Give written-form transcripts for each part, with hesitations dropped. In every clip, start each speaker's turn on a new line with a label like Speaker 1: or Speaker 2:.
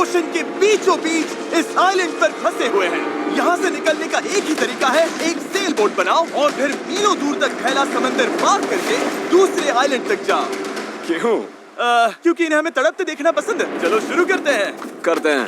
Speaker 1: Ocean के बीचों बीच इस आइलैंड पर फंसे हुए हैं। यहाँ से निकलने का एक ही तरीका है, एक सेल बोट बनाओ और फिर मीलों दूर तक फैला समंदर पार करके दूसरे आइलैंड तक जाओ।
Speaker 2: क्यों?
Speaker 1: क्योंकि इन्हें हमें तड़पते देखना पसंद है। चलो शुरू करते हैं।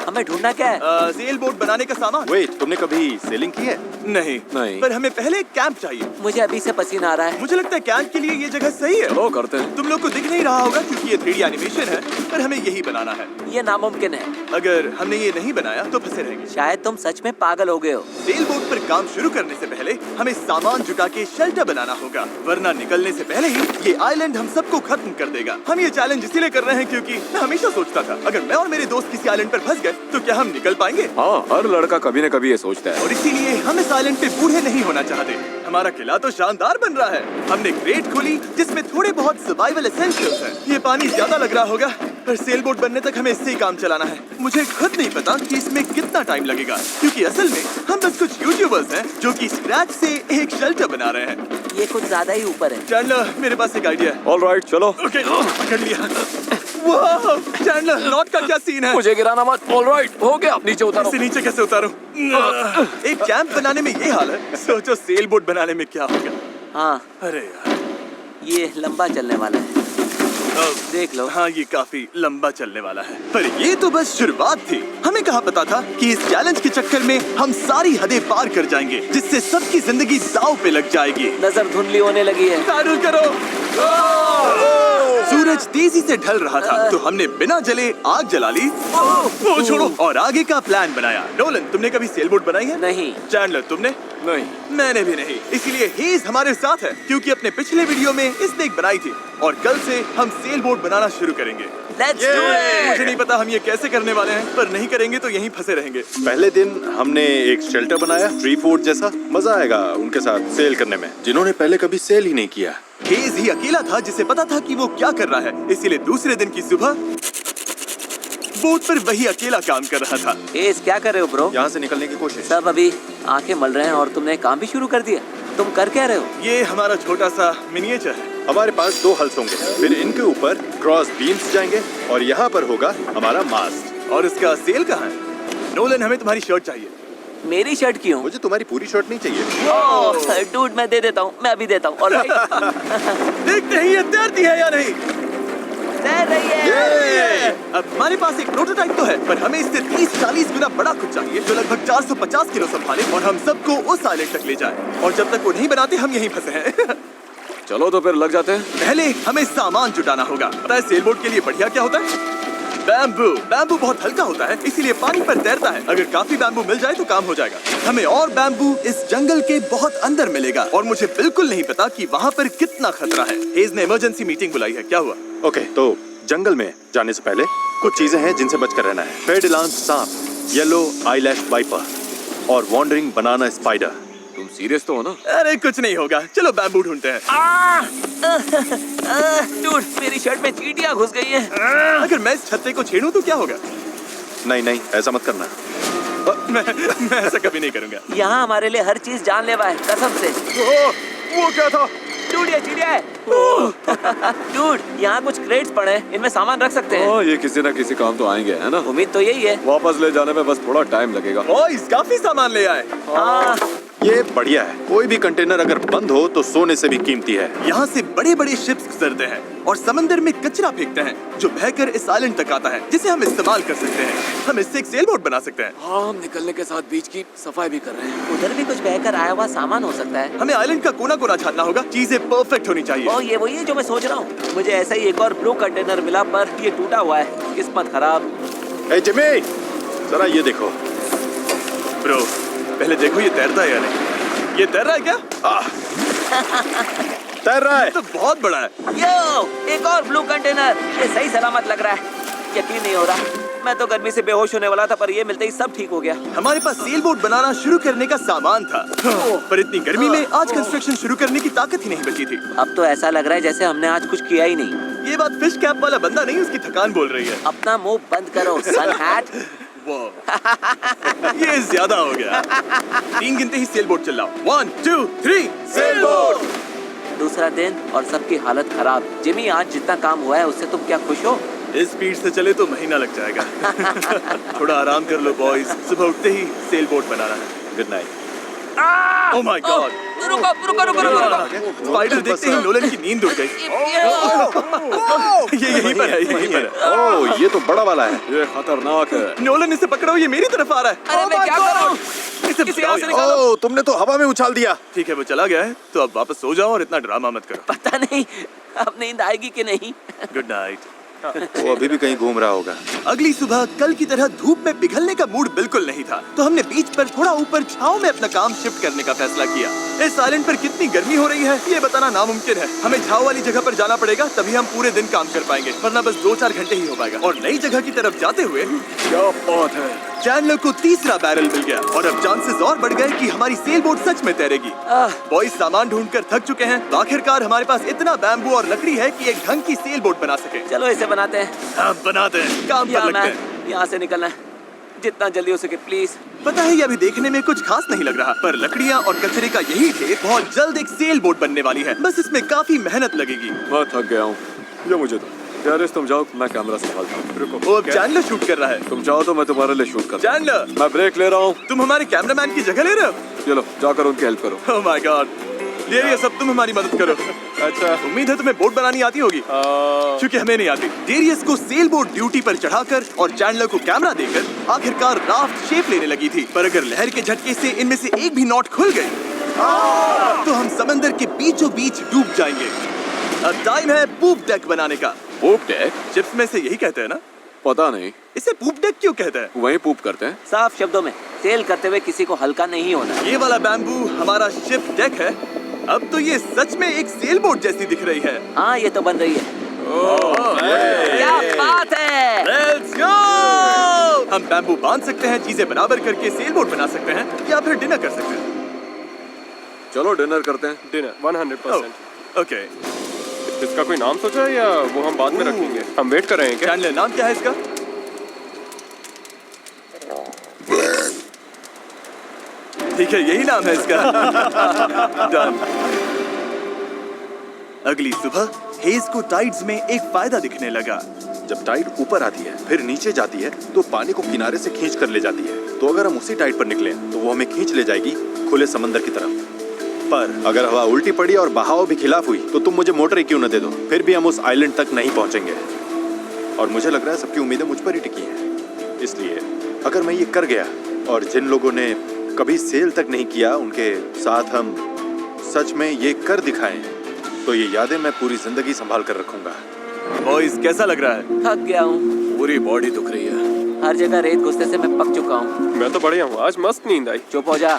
Speaker 3: हमें ढूंढना क्या है?
Speaker 1: सेल बोट बनाने का सामान।
Speaker 2: वेट, तुमने कभी सेलिंग की है?
Speaker 1: नहीं, पर हमें पहले एक कैंप चाहिए।
Speaker 3: मुझे अभी से पसीना आ रहा है।
Speaker 1: मुझे लगता है कैंप के लिए ये जगह सही है।
Speaker 2: चलो करते हैं।
Speaker 1: तुम लोग को दिख नहीं रहा होगा क्योंकि ये 3D एनिमेशन है, पर हमें यही बनाना है।
Speaker 3: ये नामुमकिन है।
Speaker 1: अगर हमने ये नहीं बनाया तो फंसे रहेंगे।
Speaker 3: शायद तुम सच में पागल हो गए हो।
Speaker 1: सेल बोट पर काम शुरू करने से पहले हमें सामान जुटा के शेल्टर बनाना होगा, वरना निकलने से पहले ही ये आइलैंड हम सबको खत्म कर देगा। हम ये चैलेंज इसीलिए कर रहे हैं क्योंकि मैं हमेशा सोचता था अगर मैं और मेरे दोस्त किसी आइलैंड पर फंस गए तो क्या हम निकल पाएंगे?
Speaker 2: हाँ, हर लड़का कभी न कभी ये सोचता है।
Speaker 1: और इसीलिए हम इस आइलैंड पे बूढ़े नहीं होना चाहते। हमारा किला तो शानदार बन रहा है। हमने क्रेट खोली जिसमें थोड़े बहुत सर्वाइवल एसेंशियल्स हैं। ये पानी ज्यादा लग रहा होगा, पर सेल बोट बनने तक हमें इससे ही काम चलाना है। मुझे खुद नहीं पता कि इसमें कितना टाइम लगेगा, क्योंकि असल में हम बस कुछ यूट्यूबर्स हैं जो कि स्क्रैच से एक शेल्टर बना रहे हैं।
Speaker 3: ये कुछ ज्यादा ही ऊपर है।
Speaker 1: चैंडलर, मेरे पास एक आइडिया है।
Speaker 2: ऑलराइट, चलो।
Speaker 1: ओके, पकड़ लिया। वाह, चैंडलर, नॉट का क्या सीन है?
Speaker 2: मुझे गिराना मत। ऑलराइट, हो गया, नीचे उतारो।
Speaker 1: इसे नीचे कैसे उतारूं? एक कैंप बनाने में ये हाल है, सोचो सेल बोट बनाने में क्या होगा।
Speaker 3: हाँ,
Speaker 1: अरे यार,
Speaker 3: ये लंबा चलने वाला है। देख लो।
Speaker 1: हाँ, ये काफी लंबा चलने वाला है, पर ये तो बस शुरुआत थी। हमें कहाँ पता था कि इस चैलेंज के चक्कर में हम सारी हदें पार कर जाएंगे, जिससे सबकी जिंदगी दांव पे लग जाएगी।
Speaker 3: नजर धुंधली होने लगी है।
Speaker 1: पैडल करो। सूरज तेजी से ढल रहा था, तो हमने बिना जले आग जला ली। वो छोड़ो, और आगे का प्लान बनाया। नोलन, तुमने कभी सेल बोट बनाई है?
Speaker 3: नहीं।
Speaker 1: चैंडलर, तुमने?
Speaker 2: नहीं।
Speaker 1: मैंने भी नहीं। इसीलिए हेज हमारे साथ है, क्योंकि अपने पिछले वीडियो में इसने एक बनाई थी, और कल से हम सेल बोट बनाना शुरू करेंगे।
Speaker 3: Let's do it!
Speaker 1: मुझे नहीं पता हम ये कैसे करने वाले हैं, पर नहीं करेंगे तो यहीं फंसे रहेंगे।
Speaker 4: पहले दिन हमने एक शेल्टर बनाया, ट्री फोर्ट जैसा। मजा आएगा उनके साथ सेल करने में, जिन्होंने पहले कभी सेल ही नहीं किया।
Speaker 1: हेज ही अकेला था जिसे पता था कि वो क्या कर रहा है, इसीलिए दूसरे दिन की सुबह बोट पर वही अकेला काम कर रहा था।
Speaker 3: एस, क्या कर रहे हो ब्रो?
Speaker 4: यहाँ से निकलने की कोशिश।
Speaker 3: सब अभी आंखें मल रहे हैं और तुमने काम भी शुरू कर दिया। तुम कर क्या रहे हो?
Speaker 1: ये हमारा छोटा सा मिनिएचर है।
Speaker 4: हमारे पास 2 हल्स होंगे, फिर इनके ऊपर क्रॉस बीम्स जाएंगे और यहाँ पर होगा हमारा मास्ट।
Speaker 1: और इसका सेल कहाँ है? नोलन, हमें तुम्हारी शर्ट चाहिए।
Speaker 3: मेरी शर्ट क्यों?
Speaker 4: मुझे तुम्हारी पूरी शर्ट नहीं चाहिए।
Speaker 3: डूड, मैं दे देता हूँ, मैं अभी देता हूँ। ऑलराइट।
Speaker 1: देखते हैं ये तैरती है या नहीं।
Speaker 3: तैर रही है।
Speaker 1: अब हमारे पास एक प्रोटोटाइप तो है, पर हमें इससे 30-40 गुना बड़ा कुछ चाहिए, जो लगभग 450 किलो संभाले और हम सबको उस आइलैंड तक ले जाए। और जब तक वो नहीं बनाते हम यहीं फंसे हैं।
Speaker 2: चलो तो फिर लग जाते हैं।
Speaker 1: पहले हमें सामान जुटाना होगा। पता है सेल बोट के लिए बढ़िया क्या होता है? बैम्बू। बैम्बू बहुत हल्का होता है, इसीलिए पानी पर तैरता है। अगर काफी बैम्बू मिल जाए तो काम हो जाएगा। हमें और बैम्बू इस जंगल के बहुत अंदर मिलेगा, और मुझे बिल्कुल नहीं पता कि वहाँ पर कितना खतरा है। हेज ने इमरजेंसी मीटिंग बुलाई है। क्या हुआ?
Speaker 4: ओके, तो जंगल में जाने से पहले कुछ चीजें हैं जिनसे बचकर रहना है। फेडिलांस सांप, येलो आईलैश वाइपर और वॉन्डरिंग बनाना स्पाइडर।
Speaker 2: तुम सीरियस तो हो ना?
Speaker 1: अरे कुछ नहीं होगा, चलो बैम्बू ढूंढते हैं।
Speaker 3: डूड, मेरी शर्ट में चींटियां घुस गई हैं।
Speaker 1: अगर मैं इस छत्ते को छेड़ूं तो क्या होगा?
Speaker 4: नहीं नहीं, ऐसा मत करना।
Speaker 1: मैं ऐसा कभी नहीं करूंगा।
Speaker 3: यहाँ हमारे लिए हर चीज जानलेवा है, कसम से।
Speaker 1: वो क्या था?
Speaker 3: डूड, ये चिड़िया है। डूड, यहाँ कुछ क्रेट्स पड़े हैं, इनमें सामान रख सकते हैं।
Speaker 2: ये किसी ना किसी काम तो आएंगे, है ना?
Speaker 3: उम्मीद तो यही है।
Speaker 2: वापस ले जाने में बस थोड़ा टाइम लगेगा।
Speaker 1: बॉयज, काफी सामान ले आए।
Speaker 3: हाँ।
Speaker 4: ये बढ़िया है। कोई भी कंटेनर अगर बंद हो तो सोने से भी कीमती है।
Speaker 1: यहाँ से बड़े बड़े शिप्स गुजरते हैं और समंदर में कचरा फेंकते हैं, जो बहकर इस आइलैंड तक आता है, जिसे हम इस्तेमाल कर सकते हैं। हम इससे एक सेल बोट बना सकते हैं।
Speaker 2: हाँ, हम निकलने के साथ बीच की सफाई भी कर रहे हैं।
Speaker 3: उधर भी कुछ बहकर आया हुआ सामान हो सकता है।
Speaker 1: हमें आइलैंड का कोना कोना छानना होगा, चीजें परफेक्ट होनी चाहिए।
Speaker 3: ओ, ये वही है जो मैं सोच रहा हूँ। मुझे ऐसा ही एक और ब्लू कंटेनर मिला, पर ये टूटा हुआ है। किस्मत खराब।
Speaker 4: ए जिमी, जरा ये देखो।
Speaker 1: ब्रो, पहले देखो ये तैरता है या नहीं। ये तैर रहा है क्या?
Speaker 4: तैर रहा है।
Speaker 1: तो बहुत बड़ा है।
Speaker 3: यो, एक और ब्लू कंटेनर। ये सही सलामत लग रहा है। यकीन नहीं हो रहा। मैं तो गर्मी से बेहोश होने वाला था, पर ये मिलते ही सब ठीक हो गया।
Speaker 1: हमारे पास सेल बोट बनाना शुरू करने का सामान था, पर इतनी गर्मी में आज कंस्ट्रक्शन शुरू करने की ताकत ही नहीं बची थी।
Speaker 3: अब तो ऐसा लग रहा है जैसे हमने आज कुछ किया ही नहीं।
Speaker 1: ये बात फिश कैप वाला बंदा नहीं, उसकी थकान बोल रही है।
Speaker 3: अपना मुंह बंद करो, सन हैट।
Speaker 1: ये ज्यादा हो गया। 3 गिनते ही सेल बोट चलाओ। 1 2 3 सेल बोट।
Speaker 3: दूसरा दिन और सबकी हालत खराब। जिमी, आज जितना काम हुआ है उससे तुम क्या खुश हो?
Speaker 1: इस स्पीड से चले तो महीना लग जाएगा। थोड़ा आराम कर लो बॉयज, सुबह उठते ही सेल बोट बनाना है।
Speaker 4: Good night.
Speaker 1: Oh my God,
Speaker 3: रुको रुको रुको रुको
Speaker 1: स्पाइडर देखते ही नोलन की नींद उड़ गई। ये यहीं पर है, यहीं पर है।
Speaker 4: ओह, ये तो बड़ा वाला है।
Speaker 2: ये खतरनाक है।
Speaker 1: नोलन इसे पकड़ो, ये मेरी तरफ आ रहा है।
Speaker 3: अरे मैं क्या कर रहा हूँ?
Speaker 1: इसे
Speaker 3: किसी
Speaker 1: बचाओ
Speaker 3: यहाँ से
Speaker 1: यार।
Speaker 3: निकालो।
Speaker 4: ओह, तुमने तो हवा में उछाल दिया।
Speaker 1: ठीक है, वो चला गया है, तो अब वापस सो जाओ और इतना ड्रामा मत करो।
Speaker 3: पता नहीं अब नींद आएगी कि नहीं।
Speaker 1: Good night.
Speaker 4: वो अभी भी कहीं घूम रहा होगा।
Speaker 1: अगली सुबह कल की तरह धूप में पिघलने का मूड बिल्कुल नहीं था, तो हमने बीच पर थोड़ा ऊपर छांव में अपना काम शिफ्ट करने का फैसला किया। इस आइलैंड पर कितनी गर्मी हो रही है ये बताना नामुमकिन है। हमें छांव वाली जगह पर जाना पड़ेगा, तभी हम पूरे दिन काम कर पाएंगे, वरना बस 2-4 घंटे ही हो पाएगा। और नई जगह की तरफ जाते हुए
Speaker 2: क्या बात है।
Speaker 1: चैंडलर को तीसरा बैरल मिल गया और अब चांसेस और बढ़ गए कि हमारी सेल बोट सच में तैरेगी। बॉयज सामान ढूंढकर थक चुके हैं, तो आखिरकार हमारे पास इतना बैम्बू और लकड़ी है कि एक ढंग की सेल बोट बना सके।
Speaker 3: चलो इसे बनाते हैं।
Speaker 1: हाँ, बनाते हैं, काम पर लगते हैं।
Speaker 3: यहाँ से निकलना है जितना जल्दी हो सके प्लीज।
Speaker 1: पता है ये अभी देखने में कुछ खास नहीं लग रहा, पर लकड़ियाँ और कचरे का यही ढेर बहुत जल्द एक सेल बोट बनने वाली है। बस इसमें काफी मेहनत लगेगी।
Speaker 2: मैं थक गया हूँ, ये मुझे दो। टेरिस तुम जाओ, मैं कैमरा संभालता हूँ। रुको,
Speaker 1: वो अब चैंडलर शूट कर रहा है।
Speaker 2: तुम जाओ तो मैं तुम्हारे लिए शूट कर।
Speaker 1: चैंडलर,
Speaker 2: मैं ब्रेक ले रहा हूँ।
Speaker 1: तुम हमारे कैमरामैन की जगह ले रहे हो?
Speaker 2: चलो जाकर उनकी हेल्प करो।
Speaker 1: ओह माय गॉड, डेरियस अब तुम हमारी मदद करो। अच्छा, उम्मीद है तुम्हें बोट बनानी आती होगी, क्योंकि हमें नहीं आती। डेरियस को सेल बोट ड्यूटी पर चढ़ाकर और चैंडलर को कैमरा देकर आखिरकार राफ्ट शेप लेने लगी थी, पर अगर लहर के झटके से इनमें से एक भी नॉट खुल गई तो हम समंदर के बीचों बीच डूब जाएंगे। अब टाइम है पूप डेक बनाने का।
Speaker 2: पूप डेक?
Speaker 1: चिप्स में से यही कहते हैं ना?
Speaker 2: पता नहीं,
Speaker 1: इसे पूप डेक क्यों कहते हैं?
Speaker 2: वहीं पूप करते हैं।
Speaker 3: साफ शब्दों में, सेल करते हुए किसी को हल्का नहीं होना।
Speaker 1: ये वाला बैम्बू हमारा शिप डेक है। अब तो ये सच में एक सेल बोट जैसी दिख रही है।
Speaker 3: हाँ ये तो बन रही है। क्या बात है।
Speaker 1: Let's go! हम बैम्बू बांध सकते हैं, चीजें बराबर करके सेल बोट बना सकते हैं, या फिर डिनर कर सकते हैं।
Speaker 2: चलो डिनर करते हैं।
Speaker 5: डिनर 100%।
Speaker 1: ओके,
Speaker 5: इसका कोई नाम सोचा है या वो हम बाद में रखेंगे? हम वेट कर रहे हैं क्या?
Speaker 1: चैंडलर नाम क्या है इसका? ठीक है, यही नाम है इसका। Done. अगली सुबह हेज को टाइड्स में एक फायदा दिखने लगा।
Speaker 4: जब टाइड ऊपर आती है फिर नीचे जाती है तो पानी को किनारे से खींच कर ले जाती है। तो अगर हम उसी टाइड पर निकले तो वो हमें खींच ले जाएगी खुले समंदर की तरफ। पर अगर हवा उल्टी पड़ी और बहाव भी खिलाफ हुई तो तुम मुझे मोटर ही क्यों न दे दो, फिर भी हम उस आइलैंड तक नहीं पहुंचेंगे। और मुझे लग रहा है सबकी उम्मीदें मुझ पर ही टिकी हैं। इसलिए अगर मैं ये कर गया और जिन लोगों ने कभी सेल तक नहीं किया उनके साथ हम सच में ये कर दिखाएं, तो ये यादें मैं पूरी जिंदगी संभाल कर रखूंगा।
Speaker 1: बॉयज कैसा लग रहा है?
Speaker 3: थक गया हूँ,
Speaker 2: पूरी बॉडी दुख रही है।
Speaker 3: हर जगह रेत घुसने से मैं पक चुका हूँ।
Speaker 5: मैं तो बढ़िया हूँ, आज मस्त नींद आई।
Speaker 3: चुप हो जा।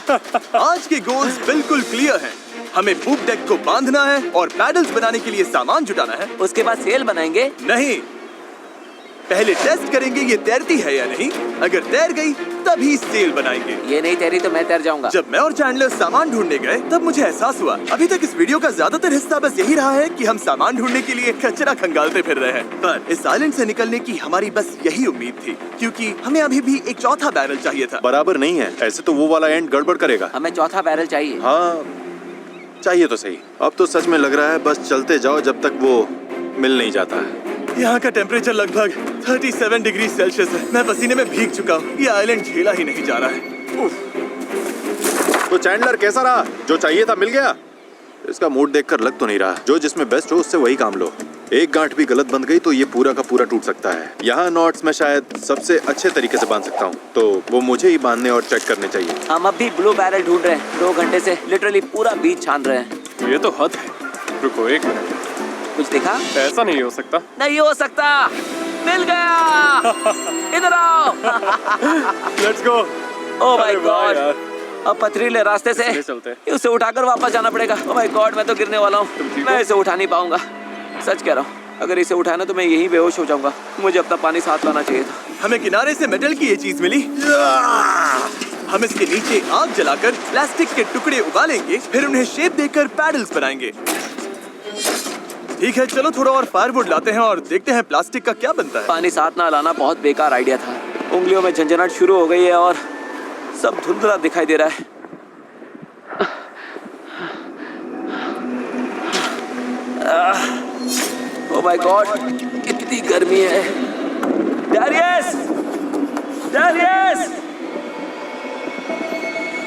Speaker 1: आज के गोल्स बिल्कुल क्लियर हैं। हमें पूप डेक को बांधना है और पैडल्स बनाने के लिए सामान जुटाना है।
Speaker 3: उसके बाद सेल बनाएंगे।
Speaker 1: नहीं, पहले टेस्ट करेंगे ये तैरती है या नहीं। अगर तैर गई तभी सेल बनाएंगे।
Speaker 3: ये नहीं तैरी तो मैं तैर जाऊंगा।
Speaker 1: जब मैं और चैंडलर सामान ढूंढने गए तब मुझे एहसास हुआ अभी तक इस वीडियो का ज्यादातर हिस्सा बस यही रहा है कि हम सामान ढूंढने के लिए कचरा खंगालते फिर रहे हैं। पर इस आइलैंड से निकलने की हमारी बस यही उम्मीद थी, क्योंकि हमें अभी भी एक चौथा बैरल चाहिए था।
Speaker 4: बराबर नहीं है, ऐसे तो वो वाला एंड गड़बड़ करेगा।
Speaker 3: हमें चौथा बैरल चाहिए।
Speaker 4: हाँ चाहिए तो सही। अब तो सच में लग रहा है बस चलते जाओ जब तक वो मिल नहीं जाता है।
Speaker 1: यहाँ का टेम्परेचर लगभग 37 डिग्री सेल्सियस है। मैं पसीने में भीग चुका हूँ। ये आइलैंड झेला ही नहीं जा रहा है। उफ।
Speaker 4: तो चैंडलर कैसा रहा? जो चाहिए था मिल गया? इसका मूड देखकर लग तो नहीं रहा। जो जिसमें बेस्ट हो उससे वही काम लो। एक गांठ भी गलत बंध गई तो ये पूरा का पूरा टूट सकता है। यहाँ नॉट्स मैं शायद सबसे अच्छे तरीके से बांध सकता हूँ, तो वो मुझे ही बांधने और चेक करने चाहिए।
Speaker 3: हम अब भी ब्लू बैरल ढूंढ रहे हैं। 2 घंटे से लिटरली पूरा बीच छान रहे हैं।
Speaker 5: ये तो हद है। रुको 1 मिनट,
Speaker 3: कुछ दिखा?
Speaker 5: ऐसा नहीं हो सकता।
Speaker 3: नहीं हो सकता। मिल गया। इधर आओ।
Speaker 5: Let's go.
Speaker 3: ओह माय
Speaker 5: अरे वाह
Speaker 3: गॉड।
Speaker 5: यार।
Speaker 3: अब पथरीले रास्ते से
Speaker 5: इसलिए चलते हैं।
Speaker 3: उसे उठाकर वापस जाना पड़ेगा। ओह माय गॉड, मैं तो गिरने वाला हूँ।
Speaker 5: तुम ठीक
Speaker 3: मैं
Speaker 5: हो?
Speaker 3: इसे उठा नहीं पाऊंगा। सच कह रहा हूँ, अगर इसे उठाना तो मैं यहीं बेहोश हो जाऊंगा। मुझे अपना पानी साथ लाना चाहिए था।
Speaker 1: हमें किनारे से मेटल की ये चीज मिली। हम इसके नीचे आग जलाकर प्लास्टिक के टुकड़े उबालेंगे, फिर उन्हें शेप देकर पैडल्स बनाएंगे। ठीक है, चलो थोड़ा और फायरवुड लाते हैं और देखते हैं प्लास्टिक का क्या बनता है।
Speaker 3: पानी साथ ना लाना बहुत बेकार आइडिया था। उंगलियों में झंझनाहट शुरू हो गई है और सब धुंधला दिखाई दे रहा है। ओह माय गॉड, कितनी गर्मी है। डैरियस! डैरियस!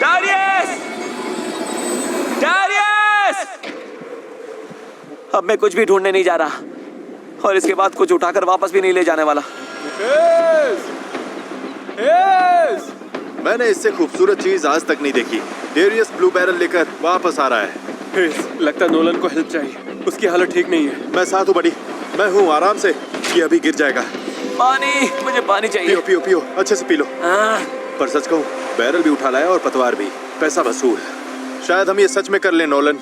Speaker 3: डैरियस! डैरियस! अब मैं कुछ भी ढूंढने नहीं जा रहा और इसके बाद कुछ उठाकर वापस भी नहीं ले जाने वाला।
Speaker 4: मैंने इससे खूबसूरत चीज आज तक नहीं देखी। डेरियस ब्लू बैरल लेकर वापस आ रहा है।
Speaker 5: लगता है नोलन को हेल्प चाहिए, उसकी हालत ठीक नहीं है।
Speaker 4: मैं साथ हूँ बड़ी, मैं हूँ आराम से। ये अभी गिर जाएगा।
Speaker 3: पानी, मुझे पानी चाहिए।
Speaker 4: पियो पियो पियो, अच्छे से पी लो। पर सच कहूँ, बैरल भी उठा लाया और पतवार भी। पैसा वसूल। शायद हम ये सच में कर लें नोलन।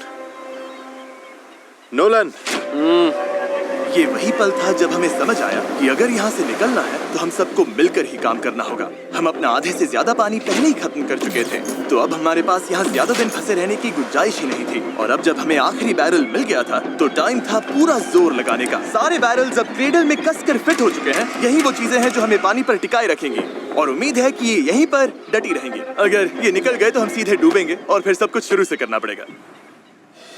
Speaker 4: नोलन।
Speaker 1: ये वही पल था जब हमें समझ आया कि अगर यहाँ से निकलना है तो हम सबको मिलकर ही काम करना होगा। हम अपना आधे से ज्यादा पानी पहले ही खत्म कर चुके थे, तो अब हमारे पास यहाँ ज्यादा दिन फंसे रहने की गुंजाइश ही नहीं थी। और अब जब हमें आखिरी बैरल मिल गया था तो टाइम था पूरा जोर लगाने का। सारे बैरल्स अब क्रेडल में कसकर फिट हो चुके हैं। यही वो चीजें हैं जो हमें पानी पर टिकाए रखेंगी और उम्मीद है कि ये यहीं पर डटी रहेंगी। अगर ये निकल गए तो हम सीधे डूबेंगे और फिर सब कुछ शुरू से करना पड़ेगा।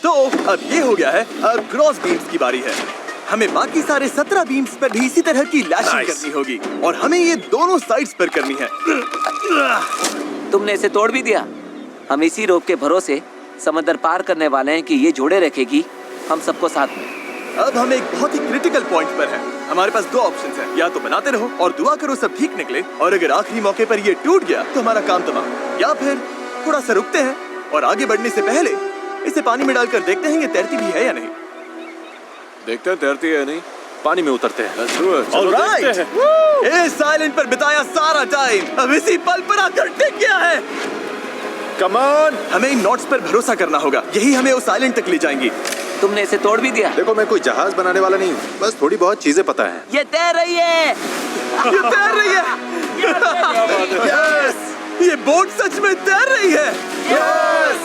Speaker 1: तो अब ये हो गया है, अब क्रॉस बीम्स की बारी है। हमें बाकी सारे 17 बीम्स पर भी इसी तरह की लैशिंग करनी होगी और हमें ये दोनों साइड्स पर करनी है।
Speaker 3: तुमने इसे तोड़ भी दिया। हम इसी रोप के भरोसे समंदर पार करने वाले हैं कि ये जोड़े रखेगी हम सबको साथ में।
Speaker 1: अब हम एक बहुत ही क्रिटिकल पॉइंट पर हैं। हमारे पास दो ऑप्शंस हैं, या तो बनाते रहो और दुआ करो सब ठीक निकले, और अगर आखिरी मौके पर ये टूट गया तो हमारा काम तमाम, या फिर थोड़ा सा रुकते हैं और आगे बढ़ने से पहले इसे पानी में डालकर देखते हैं ये तैरती भी है या नहीं।
Speaker 2: देखते हैं तैरती है या नहीं।
Speaker 4: पानी में उतरते हैं।
Speaker 1: ऑलराइट, इस आइलैंड पर बिताया सारा टाइम अब इसी पल पर आकर टिक गया है।
Speaker 4: Come on.
Speaker 1: हमें इन नॉट्स पर भरोसा करना होगा, यही हमें उस आइलैंड तक ले जाएंगी।
Speaker 3: तुमने इसे तोड़ भी दिया।
Speaker 4: देखो, मैं कोई जहाज बनाने वाला नहीं हूँ, बस थोड़ी बहुत चीजें पता है।
Speaker 3: ये तैर रही है।
Speaker 1: ये तैर रही है। यस, ये बोट सच में तैर रही है। यस,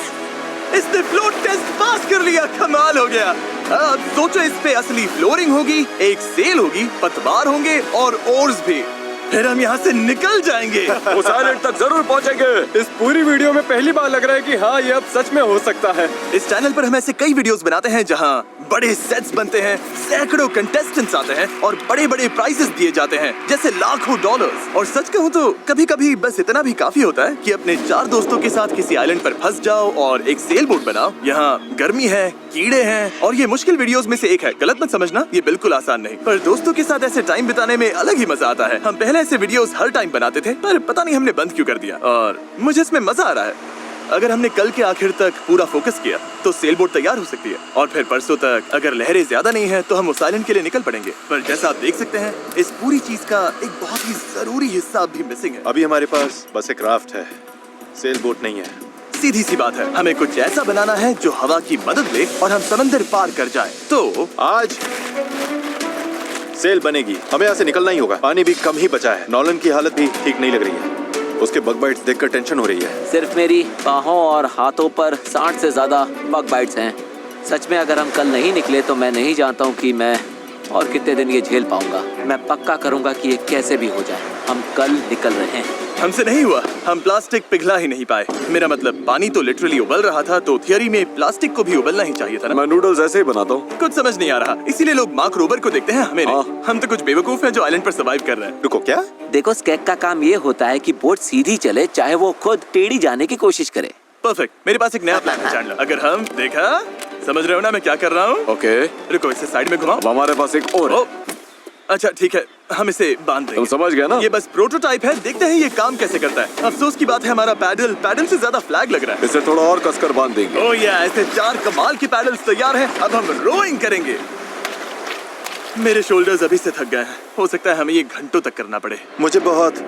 Speaker 1: इसने फ्लोट टेस्ट पास कर लिया। कमाल हो गया। अब सोचो, इस पे असली फ्लोरिंग होगी, एक सेल होगी, पतवार होंगे और ओर्स भी। फिर हम यहाँ से निकल जाएंगे।
Speaker 2: उस आइलैंड तक जरूर पहुंचेंगे। इस पूरी वीडियो में पहली बार लग रहा है कि हाँ, ये अब सच में हो सकता है।
Speaker 1: इस चैनल पर हम ऐसे कई वीडियोस बनाते हैं जहाँ बड़े सेट्स बनते हैं, सैकड़ों कंटेस्टेंट्स आते हैं और बड़े बड़े प्राइजेस दिए जाते हैं, जैसे लाखों डॉलर्स। और सच कहूँ तो कभी कभी बस इतना भी काफी होता है कि अपने 4 दोस्तों के साथ किसी आइलैंड पर फंस जाओ और एक सेल बोट बनाओ। यहाँ गर्मी है, कीड़े हैं और ये मुश्किल वीडियोस में से एक है। गलत मत समझना, ये बिल्कुल आसान नहीं, पर दोस्तों के साथ ऐसे टाइम बिताने में अलग ही मजा आता है। हम पहले ऐसे वीडियोस हर टाइम बनाते थे, पर पता नहीं हमने बंद क्यों कर दिया, और मुझे इसमें मजा आ रहा है। अगर हमने कल के आखिर तक पूरा फोकस किया तो सेल बोट तैयार हो सकती है, और फिर परसों तक अगर लहरें ज्यादा नहीं है तो हम उस आइलैंड के लिए निकल पड़ेंगे। पर जैसा आप देख सकते हैं, इस पूरी चीज का एक बहुत ही जरूरी हिस्सा भी मिसिंग है।
Speaker 4: अभी हमारे पास बस एक राफ्ट है, सेल बोट नहीं है।
Speaker 1: सीधी सी बात है, हमें कुछ ऐसा बनाना है जो हवा की मदद ले और हम समंदर पार कर जाए। तो
Speaker 4: आज सेल बनेगी, हमें यहाँ से निकलना ही होगा। पानी भी कम ही बचा है। नॉलन की हालत भी ठीक नहीं लग रही है, उसके बग बाइट्स देखकर टेंशन हो रही है।
Speaker 3: सिर्फ मेरी बाहों और हाथों पर 60 से ज्यादा बग बाइट्स हैं। सच में अगर हम कल नहीं निकले तो मैं नहीं जानता हूँ कि मैं और कितने दिन ये झेल पाऊंगा। मैं पक्का करूंगा कि ये कैसे भी हो जाए। हम कल निकल रहे हैं।
Speaker 1: हमसे नहीं हुआ, हम प्लास्टिक पिघला ही नहीं पाए। मेरा मतलब, पानी तो लिटरली उबल रहा था, तो थियरी में प्लास्टिक को भी उबलना ही चाहिए था ना।
Speaker 2: मैं नूडल्स ऐसे ही बनाता हूँ।
Speaker 1: कुछ समझ नहीं आ रहा, इसीलिए लोग मार्क रोबर को देखते हैं, हमें नहीं। हम तो कुछ बेवकूफ हैं जो आइलैंड पर सर्वाइव कर रहे हैं।
Speaker 4: रुको, क्या?
Speaker 3: देखो, स्केक का काम ये होता है कि बोट सीधी चले, चाहे वो खुद टेढ़ी जाने की कोशिश करे।
Speaker 1: परफेक्ट, मेरे पास एक नया प्लान है चैंडलर। अगर हम देखा, समझ रहे हो ना मैं क्या कर रहा हूँ?
Speaker 2: ओके,
Speaker 1: रुको, इसे साइड में घुमाओ।
Speaker 2: अब हमारे पास एक और है।
Speaker 1: ओ, अच्छा ठीक है, हम इसे बांध देंगे।
Speaker 2: तुम समझ गए ना?
Speaker 1: ये बस प्रोटोटाइप है, देखते हैं ये काम कैसे करता है। अफसोस की बात है, हमारा पैडल से ज्यादा फ्लैग लग रहा है।
Speaker 2: इसे थोड़ा और कसकर बांध देंगे।
Speaker 1: ओह या, ऐसे 4 कमाल के पैडल्स तैयार हैं। अब हम रोइंग करेंगे। मेरे शोल्डर्स अभी से थक गए हैं, हो सकता है हमें ये घंटों तक करना पड़े।
Speaker 4: मुझे बहुत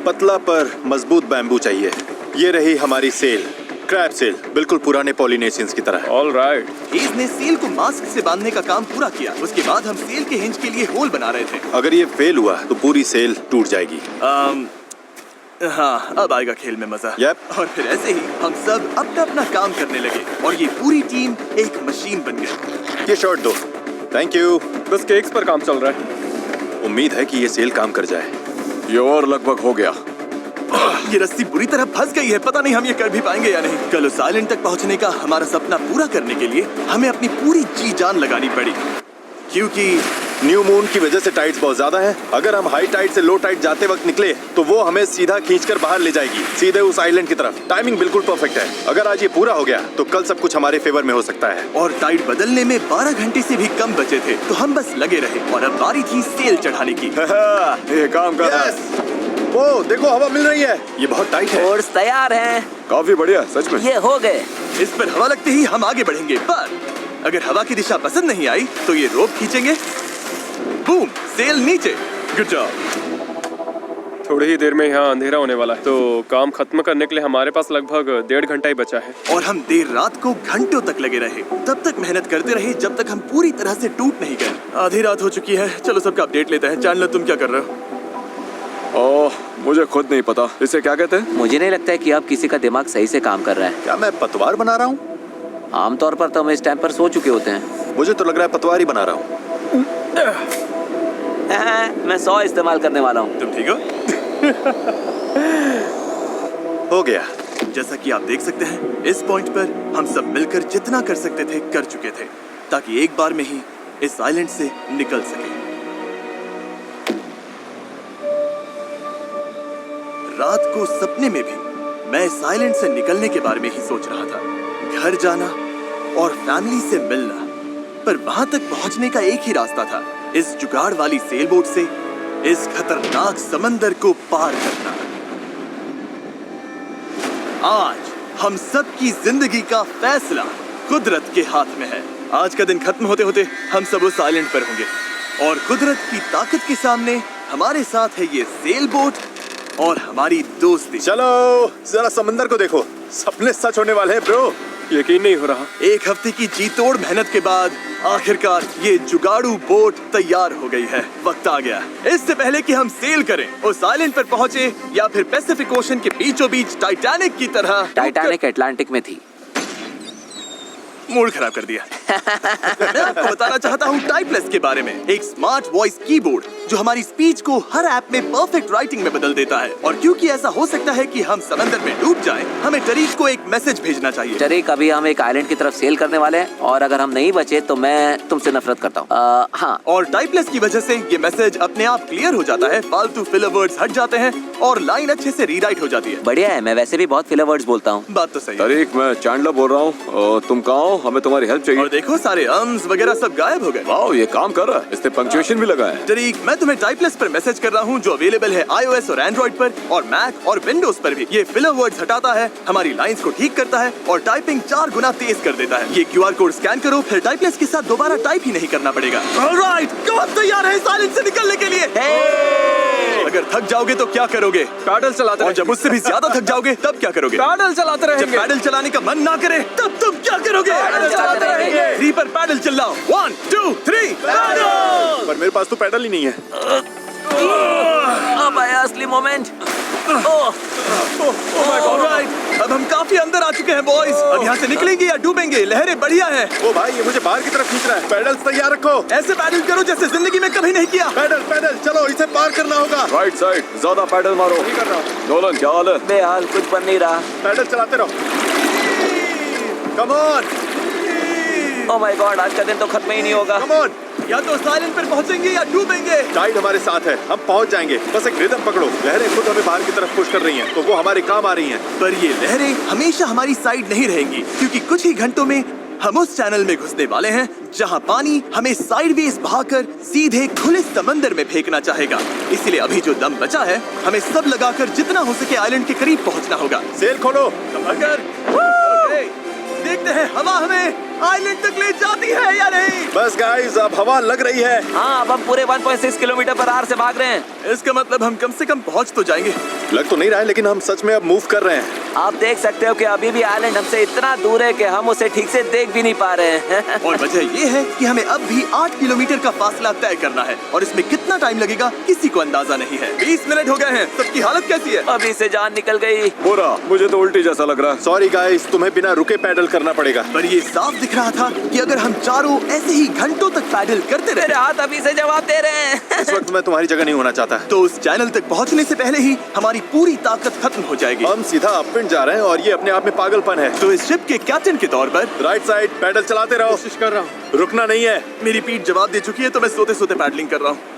Speaker 4: पतला पर मजबूत बैम्बू चाहिए। ये रही हमारी सेल, क्रैब सेल, बिल्कुल पुराने पॉलिनेशियंस की तरह।
Speaker 2: ऑलराइट।
Speaker 1: हेज ने सेल को मास्क से बांधने का काम पूरा किया। उसके बाद हम सेल के हिंज के लिए होल बना रहे थे।
Speaker 4: अगर ये फेल हुआ तो पूरी सेल टूट जाएगी।
Speaker 1: हाँ, अब आएगा खेल में मजा।
Speaker 4: Yep.
Speaker 1: और फिर ऐसे ही हम सब अपना अपना काम करने लगे और ये पूरी टीम एक मशीन बन गई।
Speaker 4: ये शॉट दो। Thank you.
Speaker 5: बस केक्स पर काम चल रहा है।
Speaker 4: उम्मीद है कि ये सेल काम कर जाए।
Speaker 2: ये और लगभग हो गया।
Speaker 1: ये रस्सी बुरी तरह फंस गई है, पता नहीं हम ये कर भी पाएंगे या नहीं। कल उस आइलैंड तक पहुंचने का हमारा सपना पूरा करने के लिए हमें अपनी पूरी जी जान लगानी पड़ी, क्योंकि
Speaker 4: न्यू मून की वजह से टाइड्स बहुत ज्यादा हैं। अगर हम हाई टाइड से लो टाइड जाते वक्त निकले तो वो हमें सीधा खींचकर बाहर ले जाएगी, सीधे उस आइलैंड की तरफ। टाइमिंग बिल्कुल परफेक्ट है। अगर आज ये पूरा हो गया तो कल सब कुछ हमारे फेवर में हो सकता है।
Speaker 1: और टाइड बदलने में 12 घंटे से भी कम बचे थे, तो हम बस लगे रहे और अब बारी थी सेल चढ़ाने की।
Speaker 2: ये काम कर रहा है।
Speaker 4: Yes! वो देखो, हवा मिल रही है। ये बहुत टाइट है।
Speaker 3: ओर्स तैयार हैं।
Speaker 2: काफी बढ़िया, सच में।
Speaker 3: ये हो गए।
Speaker 1: इस पर हवा लगते ही हम आगे बढ़ेंगे, पर अगर हवा की दिशा पसंद नहीं आई तो ये रोप खींचेंगे। बूम, सेल नीचे। Good job.
Speaker 5: थोड़ी ही देर में यहाँ अंधेरा होने वाला है, तो काम खत्म करने के लिए हमारे पास लगभग 1.5 घंटा ही बचा है।
Speaker 1: और हम देर रात को घंटों तक लगे रहे, तब तक मेहनत करते रहे जब तक हम पूरी तरह से टूट नहीं गए। आधी रात हो चुकी है, चलो सबका अपडेट लेते हैं। चैंडलर, तुम क्या कर रहे हो?
Speaker 2: ओह, मुझे खुद नहीं पता इसे क्या कहते हैं।
Speaker 3: मुझे नहीं लगता है कि अब किसी का दिमाग सही से काम कर रहा है।
Speaker 4: क्या मैं पतवार बना रहा हूँ?
Speaker 3: आमतौर पर तो हम इस टाइम पर सो चुके होते हैं।
Speaker 4: मुझे तो लग रहा है पतवार ही बना रहा हूँ।
Speaker 3: मैं 100 इस्तेमाल करने वाला हूँ।
Speaker 1: तुम ठीक हो?
Speaker 4: हो गया।
Speaker 1: जैसा कि आप देख सकते हैं, इस पॉइंट पर हम सब मिलकर जितना कर सकते थे कर चुके थे, ताकि एक बार में ही इस आइलैंड से निकल सके। रात को सपने में भी मैं इस आइलैंड से निकलने के बारे में ही सोच रहा था। घर जाना और फैमिली से मिलना, पर वहां तक पहुंचने का एक ही रास्ता था, इस जुगाड़ वाली सेल बोट से इस खतरनाक समंदर को पार करना। आज हम सब की जिंदगी का फैसला कुदरत के हाथ में है। आज का दिन खत्म होते होते हम सब उस आइलैंड पर होंगे, और कुदरत की ताकत के सामने हमारे साथ है ये सेल बोट और हमारी दोस्ती।
Speaker 4: चलो जरा समंदर को देखो, सपने सच होने वाले हैं ब्रो।
Speaker 5: यकीन नहीं हो रहा।
Speaker 1: एक हफ्ते की जी तोड़ मेहनत के बाद आखिरकार ये जुगाड़ू बोट तैयार हो गई है। वक्त आ गया, इससे पहले कि हम सेल करें, उस आइलैंड पर पहुंचे या फिर पैसिफिक ओशन के बीचों बीच टाइटैनिक की तरह।
Speaker 3: टाइटैनिक अटलांटिक में थी।
Speaker 1: मूड खराब कर दिया। मैं आपको बताना चाहता हूँ टाइपलेस के बारे में, एक स्मार्ट वॉइस कीबोर्ड जो हमारी स्पीच को हर ऐप में परफेक्ट राइटिंग में बदल देता है। और क्योंकि ऐसा हो सकता है कि हम समंदर में डूब जाएं, हमें टरीक को एक मैसेज भेजना चाहिए।
Speaker 3: टरीक, अभी हम एक आइलैंड की तरफ सेल करने वाले हैं, और अगर हम नहीं बचे तो मैं तुमसे नफरत करता हूँ। हाँ।
Speaker 1: और टाइपलेस की वजह से ये मैसेज अपने आप क्लियर हो जाता है, फालतू फिलर वर्ड्स हट जाते हैं और लाइन अच्छे से रीराइट हो जाती है।
Speaker 3: बढ़िया है, मैं वैसे भी बहुत फिलर वर्ड्स बोलता हूँ।
Speaker 1: बात तो सही है।
Speaker 2: तारिक, मैं चैंडलर बोल रहा हूँ। तुम कहाँ हो? हमें तुम्हारी हेल्प चाहिए।
Speaker 1: और देखो, सारे अम्स वगैरह सब गायब हो गए।
Speaker 2: वाओ, ये काम कर रहा है। इसने पंक्चुएशन भी लगा है।
Speaker 1: टरीक, मैं तुम्हें टाइपलेस पर मैसेज कर रहा हूँ जो अवेलेबल है iOS और एंड्रॉइड पर, और मैक और विंडोज पर भी। ये फिलर वर्ड्स हटाता है, हमारी लाइंस को ठीक करता है और टाइपिंग 4 गुना तेज कर देता है। ये QR कोड स्कैन करो, फिर टाइपलेस के साथ दोबारा टाइप ही नहीं करना पड़ेगा। ऑलराइट, कब तैयार है इस आइलैंड से निकलने के लिए? अगर थक जाओगे तो क्या करोगे?
Speaker 5: पैडल चलाते
Speaker 1: और जब उससे भी ज्यादा थक जाओगे तब क्या करोगे?
Speaker 5: पैडल चलाते
Speaker 1: जब
Speaker 5: रहेंगे।
Speaker 1: पैडल चलाने का मन ना करे तब तुम क्या करोगे?
Speaker 3: पैडल चलाते रहेंगे।
Speaker 1: 3 पर पैडल चिल्लाओ। 1 2 3 पैडल।
Speaker 4: पर मेरे पास तो पैडल ही नहीं है।
Speaker 3: अब आया असली मोमेंट।
Speaker 1: ऑलराइट, अब हम काफी अंदर आ चुके हैं बॉयज। अब यहाँ से निकलेंगे या डूबेंगे? लहरें बढ़िया हैं।
Speaker 4: ओ भाई, ये मुझे बाहर की तरफ खींच रहा है। पैडल तैयार रखो।
Speaker 1: ऐसे पैडल करो जैसे जिंदगी में कभी नहीं किया।
Speaker 4: पैडल पैडल, चलो इसे पार करना होगा।
Speaker 2: राइट साइड, ज्यादा पैडल मारो।
Speaker 4: कर रहा हूँ।
Speaker 2: नोलन, क्या हाल है?
Speaker 3: बेहाल, कुछ बन नहीं रहा।
Speaker 4: पैडल चलाते रहो। Come on,
Speaker 3: oh my God, आज का दिन तो खत्म ही नहीं होगा।
Speaker 4: Come on.
Speaker 1: या तो साइलेंट पर पहुंचेंगे या डूबेंगे।
Speaker 4: टाइड हमारे साथ है, हम पहुंच जाएंगे। बस एक रिदम पकड़ो। लहरें खुद हमें बाहर की तरफ पुश कर रही हैं, तो वो हमारे काम आ रही हैं।
Speaker 1: पर ये लहरें हमेशा हमारी साइड नहीं रहेंगी, क्योंकि कुछ ही घंटों में हम उस चैनल में घुसने वाले हैं जहां पानी हमें साइडवेज बहाकर सीधे खुले समंदर में फेंकना चाहेगा। इसलिए अभी जो दम बचा है, हमें सब लगाकर जितना हो सके आइलैंड के करीब पहुंचना होगा।
Speaker 4: सेल खोलो।
Speaker 1: अगर देखते हैं हवा हमें आइलैंड तक ले जाती है या नहीं।
Speaker 4: बस गाइस, अब हवा लग रही है।
Speaker 3: हाँ, अब हम पूरे 1.6 किलोमीटर पर आवर से भाग रहे हैं।
Speaker 1: इसका मतलब हम कम से कम पहुंच तो जाएंगे।
Speaker 4: लग तो नहीं रहा है, लेकिन हम सच में अब मूव कर रहे हैं।
Speaker 3: आप देख सकते हो कि अभी भी आइलैंड हमसे इतना दूर है कि हम उसे ठीक से देख भी नहीं पा रहे हैं।
Speaker 1: और वजह ये है कि हमें अब भी 8 किलोमीटर का फासला तय करना है, और इसमें कितना टाइम लगेगा किसी को अंदाजा नहीं है। 20 मिनट हो गए हैं। सबकी हालत कैसी है?
Speaker 3: अभी से जान निकल गई।
Speaker 2: बुरा, मुझे तो उल्टी जैसा लग रहा है।
Speaker 4: सॉरी गाइस, तुम्हें बिना रुके पैडल करना पड़ेगा।
Speaker 1: पर ये साफ दिख रहा था कि अगर हम चारों ऐसे ही घंटों तक पैडल करते
Speaker 3: मेरे
Speaker 1: रहे,
Speaker 3: हाथ अभी से जवाब दे रहे हैं।
Speaker 4: इस वक्त मैं तुम्हारी जगह नहीं होना चाहता।
Speaker 1: तो उस चैनल तक पहुंचने से पहले ही हमारी पूरी ताकत खत्म हो जाएगी।
Speaker 4: हम सीधा अप पॉइंट जा रहे हैं और ये अपने आप में पागलपन है।
Speaker 1: तो इस शिप के कैप्टन के तौर पर
Speaker 4: राइट साइड पैडल चलाते रहो,
Speaker 5: कोशिश कर रहा हूँ।
Speaker 4: रुकना नहीं है।
Speaker 1: मेरी पीठ जवाब दे चुकी है, तो मैं सोते सोते पैडलिंग कर रहा हूँ।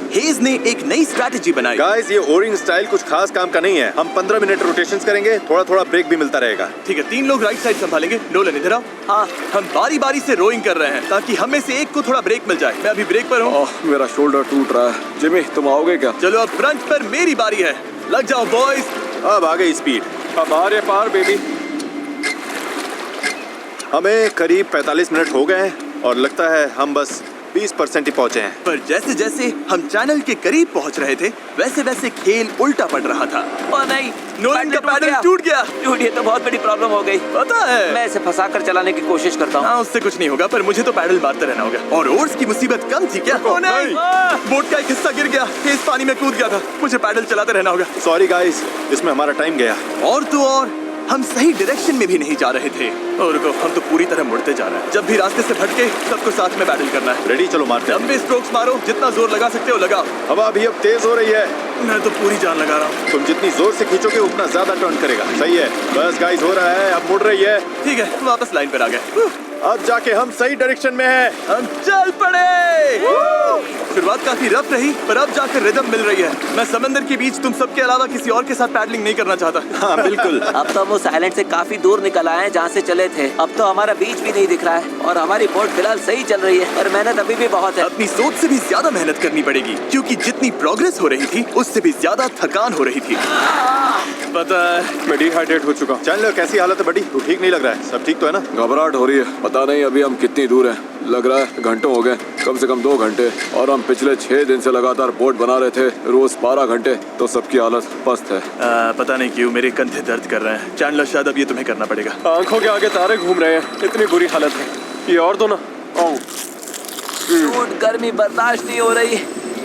Speaker 1: हेज ने एक नई स्ट्रैटेजी बनाई।
Speaker 4: गाइस, ये ओरिंग स्टाइल कुछ खास काम का नहीं है। हम 15 मिनट रोटेशंस करेंगे, थोड़ा थोड़ा ब्रेक भी मिलता रहेगा।
Speaker 1: ठीक है, 3 लोग राइट साइड संभालेंगे। नोलन इधर आओ।
Speaker 3: हाँ।
Speaker 1: हम बारी बारी से रोइंग कर रहे हैं ताकि हम में से एक को थोड़ा ब्रेक मिल जाए। मैं अभी ब्रेक पर हूँ।
Speaker 2: मेरा शोल्डर टूट रहा है। जिमी, तुम आओगे क्या?
Speaker 1: चलो अब फ्रंट पर मेरी बारी है। लग जाओ बॉयज।
Speaker 4: अब आ गई स्पीड।
Speaker 5: अब आ रहे पार बेबी।
Speaker 4: हमें करीब 45 मिनट हो गए हैं और लगता है हम बस 20% ही पहुंचे हैं।
Speaker 1: पर जैसे जैसे हम चैनल के करीब पहुंच रहे थे, वैसे वैसे खेल उल्टा पड़ रहा था।
Speaker 3: ओ नहीं,
Speaker 1: नोलन का पैडल टूट गया।
Speaker 3: टूट, ये तो बहुत बड़ी प्रॉब्लम हो गई।
Speaker 1: पता है,
Speaker 3: मैं इसे फंसाकर चलाने की कोशिश करता हूँ।
Speaker 1: हाँ, उससे कुछ नहीं होगा, पर मुझे तो पैडल मारते रहना होगा। और ओर्स की मुसीबत कम थी क्या? ओ नहीं, बोट का एक हिस्सा गिर गया। तेज पानी में कूद गया था। मुझे पैडल चलाते रहना होगा।
Speaker 4: सॉरी गाइस, इसमें हमारा टाइम गया।
Speaker 1: और तो और हम सही डायरेक्शन में भी नहीं जा रहे थे। और रुको, हम तो पूरी तरह मुड़ते जा रहे हैं। जब भी रास्ते से भटके, सबको साथ में पैडल करना है।
Speaker 4: रेडी, चलो मारते हैं।
Speaker 1: लंबे स्ट्रोक्स मारो, जितना जोर लगा सकते हो लगाओ।
Speaker 4: हवा भी अब तेज हो रही है।
Speaker 1: मैं तो पूरी जान लगा रहा हूँ।
Speaker 4: तुम जितनी जोर से खींचोगे उतना ज्यादा टर्न करेगा। सही है, बस गाइस हो रहा है, अब मुड़ रही है।
Speaker 1: ठीक है, वापस लाइन पर आ गए।
Speaker 4: अब जाके हम सही डायरेक्शन में हैं।
Speaker 1: हम चल पड़े। शुरुआत काफी रफ रही, पर अब जाकर रिदम मिल रही है। मैं समंदर के बीच तुम सबके अलावा किसी और के साथ पैडलिंग नहीं करना चाहता।
Speaker 4: हाँ बिल्कुल।
Speaker 3: अब तो हम उस आइलैंड से काफी दूर निकल आए हैं जहाँ से चले थे। अब तो हमारा बीच भी नहीं दिख रहा है और हमारी बोट फिलहाल सही चल रही है, पर मेहनत अभी भी बहुत है।
Speaker 1: अपनी सोच से भी ज्यादा मेहनत करनी पड़ेगी, क्योंकि जितनी प्रोग्रेस हो रही थी उससे भी ज्यादा थकान हो रही थी। पता है,
Speaker 5: मैं डिहाइड्रेट हो चुका हूँ।
Speaker 4: चैंडलर, कैसी हालत है बड़ी? तू ठीक नहीं लग रहा है। सब ठीक तो है ना?
Speaker 2: घबराहट हो रही है। पता नहीं अभी हम कितनी दूर हैं। लग रहा है घंटों हो गए, कम से कम 2 घंटे। और हम पिछले 6 दिन से लगातार बोट बना रहे थे, रोज 12 घंटे। तो सबकी हालत पस्त है।
Speaker 1: पता नहीं क्यों मेरे कंधे दर्द कर रहे हैं। चैंडलर, शायद अब ये तुम्हें करना पड़ेगा।
Speaker 5: आंखों के आगे तारे घूम रहे हैं, इतनी बुरी हालत है। ये और दो ना।
Speaker 3: धूप, गर्मी बर्दाश्त नहीं हो रही।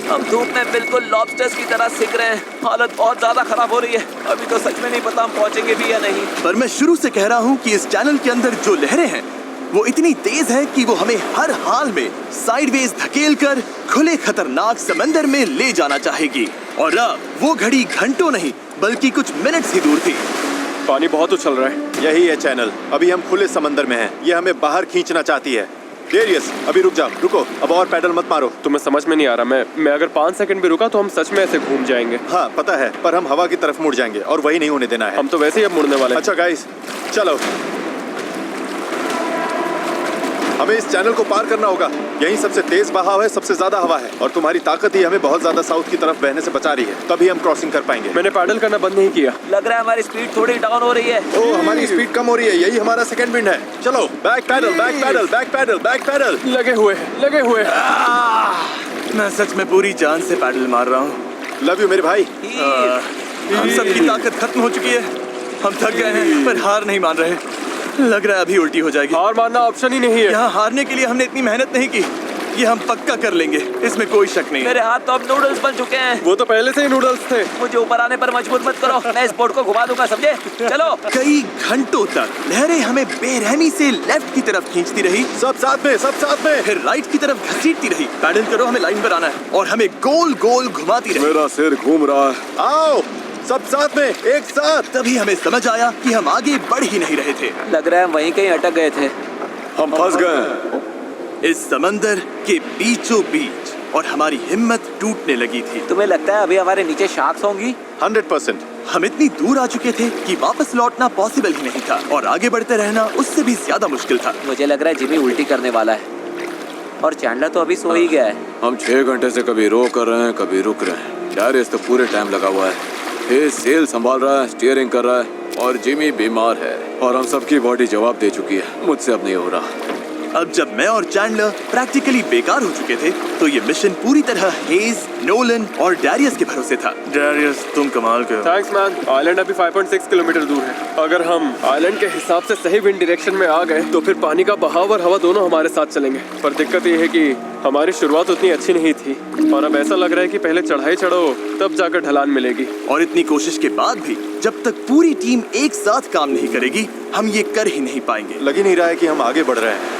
Speaker 3: हम धूप में बिल्कुल लॉबस्टर्स की तरह सिक रहे हैं। हालत बहुत ज्यादा खराब हो रही है। अभी तो सच में नहीं पता हम पहुंचेंगे भी या नहीं।
Speaker 1: पर मैं शुरू से कह रहा हूँ कि इस चैनल के अंदर जो लहरें हैं वो इतनी तेज है कि वो हमें हर हाल में साइडवेज धकेल कर खुले खतरनाक समंदर में ले जाना चाहेगी। और अब वो घड़ी घंटों नहीं बल्कि कुछ मिनट्स ही दूर थी।
Speaker 5: पानी बहुत उछल रहा है।
Speaker 4: यही है चैनल। अभी हम खुले समंदर में हैं। ये हमें बाहर खींचना चाहती है। डेरियस, अभी रुक जाओ। रुको, अब और पैडल मत मारो।
Speaker 5: तुम्हें समझ में नहीं आ रहा। मैं अगर 5 सेकंड भी रुका तो हम सच में ऐसे घूम जाएंगे।
Speaker 4: हाँ पता है, पर हम हवा की तरफ मुड़ जाएंगे और वही नहीं होने देना है।
Speaker 5: हम तो वैसे ही अब मुड़ने वाले हैं।
Speaker 4: अच्छा गाइस, चलो। हमें इस चैनल को पार करना होगा। यही सबसे तेज बहाव है, सबसे ज्यादा हवा है और तुम्हारी ताकत ही हमें बहुत ज्यादा साउथ की तरफ बहने से बचा रही है। तभी हम क्रॉसिंग कर पाएंगे।
Speaker 5: मैंने पैडल करना बंद नहीं किया।
Speaker 3: लग रहा है हमारी स्पीड थोड़ी डाउन हो रही है।
Speaker 4: ओ, हमारी स्पीड कम हो रही है। यही हमारा सेकंड विंड है। चलो, back paddle, back paddle, back paddle, back paddle.
Speaker 5: लगे हुए हैं, लगे हुए हैं।
Speaker 1: मैं सच में पूरी जान से पैडल मार रहा हूँ।
Speaker 4: लव यू मेरे भाई।
Speaker 1: हम सबकी ताकत खत्म हो चुकी है। हम थक गए हैं, पर हार नहीं मान रहे। लग रहा है अभी उल्टी हो जाएगी।
Speaker 5: हार मानना ऑप्शन ही नहीं है।
Speaker 1: यहाँ हारने के लिए हमने इतनी मेहनत नहीं की। ये हम पक्का कर लेंगे, इसमें कोई शक नहीं।
Speaker 3: मेरे हाथ तो अब नूडल्स बन चुके हैं।
Speaker 5: वो तो पहले से ही नूडल्स थे।
Speaker 3: मुझे ऊपर आने पर मजबूर मत करो, मैं इस बोट को घुमा दूंगा, समझे? चलो।
Speaker 1: कई घंटों तक लहरें हमें बेरहमी से लेफ्ट की तरफ खींचती रही,
Speaker 4: सब साथ में, सब साथ में।
Speaker 1: फिर राइट की तरफ घसीटती रही। पैडल करो, हमें लाइन पर आना है और हमें गोल गोल घुमाती रही।
Speaker 2: मेरा सिर घूम रहा है।
Speaker 4: आओ सब साथ में, एक साथ।
Speaker 1: तभी हमें समझ आया कि हम आगे बढ़ ही नहीं रहे थे।
Speaker 3: लग रहा है हम वहीं कहीं अटक गए थे।
Speaker 2: हम फंस गए
Speaker 1: इस समंदर के बीचों बीच और हमारी हिम्मत टूटने लगी थी।
Speaker 3: तुम्हें लगता है अभी हमारे नीचे शार्क्स होंगी?
Speaker 4: 100%।
Speaker 1: हम इतनी दूर आ चुके थे कि वापस लौटना पॉसिबल ही नहीं था और आगे बढ़ते रहना उससे भी ज्यादा मुश्किल था।
Speaker 3: मुझे लग रहा है जिमी उल्टी करने वाला है और चैंडलर तो अभी सो ही गया है।
Speaker 2: हम 6 घंटे से कभी रो कर रहे हैं, कभी रुक रहे हैं। डायरेस तो पूरे टाइम लगा हुआ है। हेज सेल संभाल रहा है, स्टीयरिंग कर रहा है और जिमी बीमार है और हम सबकी बॉडी जवाब दे चुकी है। मुझसे अब नहीं हो रहा।
Speaker 1: अब जब मैं और चैंडलर प्रैक्टिकली बेकार हो चुके थे तो ये मिशन पूरी तरह हेज, नोलन और डैरियस के भरोसे था। डैरियस, तुम कमाल के हो।
Speaker 5: Thanks man. आइलैंड अभी 5.6 किलोमीटर दूर है। अगर हम आइलैंड के हिसाब से सही विंड डायरेक्शन में आ गए तो फिर पानी का बहाव और हवा दोनों हमारे साथ चलेंगे। पर दिक्कत ये है कि हमारी शुरुआत उतनी अच्छी नहीं थी और अब ऐसा लग रहा है कि पहले चढ़ाई चढ़ो तब जाकर ढलान मिलेगी।
Speaker 1: और इतनी कोशिश के बाद भी जब तक पूरी टीम एक साथ काम नहीं करेगी हम ये कर ही नहीं पाएंगे।
Speaker 4: लग ही नहीं रहा है कि हम आगे बढ़ रहे हैं।